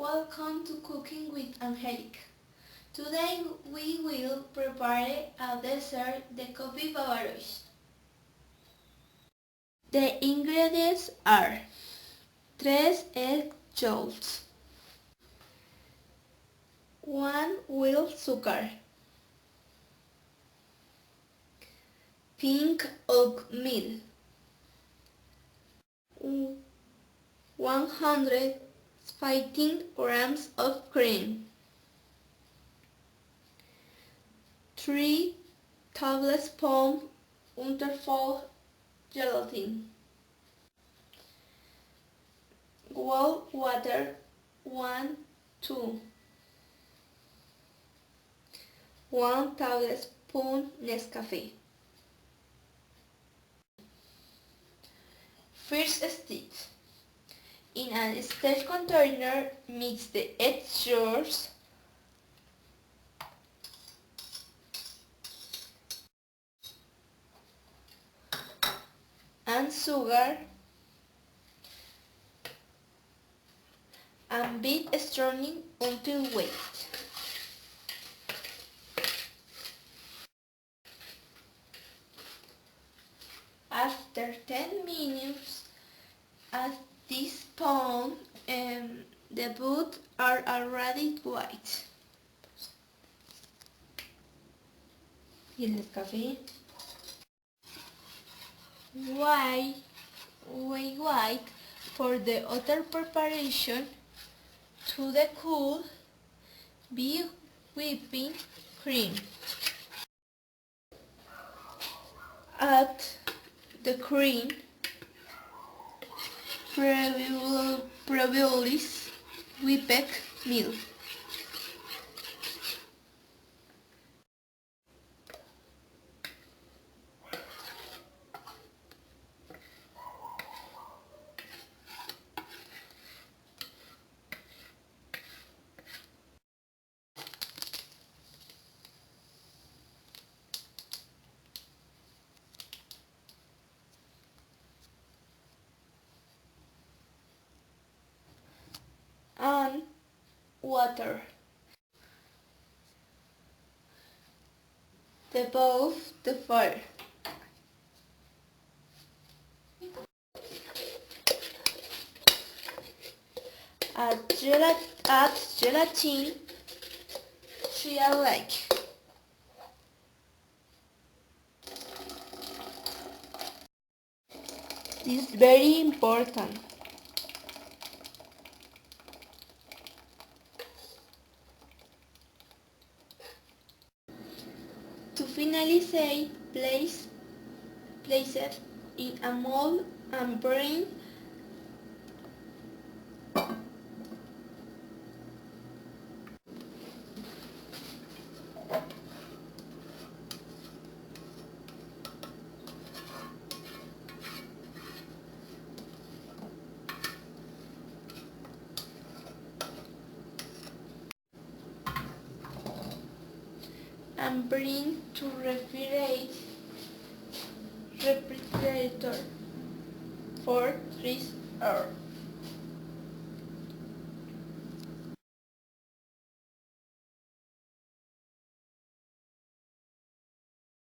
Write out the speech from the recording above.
Welcome to Cooking with Angelica. Today we will prepare a dessert, the coffee beverage. The ingredients are 3 egg yolks, 1 wheel sugar, pink oat meal, 115 grams of cream, 3 tablespoons Unterfall gelatin, warm water 1-2, 1 tablespoon Nescafé. First step. In a steel container, mix the egg yolks, and sugar, and beat strongly until wet. After 10 minutes, at this point, the buds are already white. ¿Y el Nescafé? We wait for the other preparation to the cool whipping cream. Add the cream, previously whipped milk, and water. Above the fire. Add gelatin to a lake. This is very important. To finalize, place it in a mold and bring to refrigerator for 3 hours.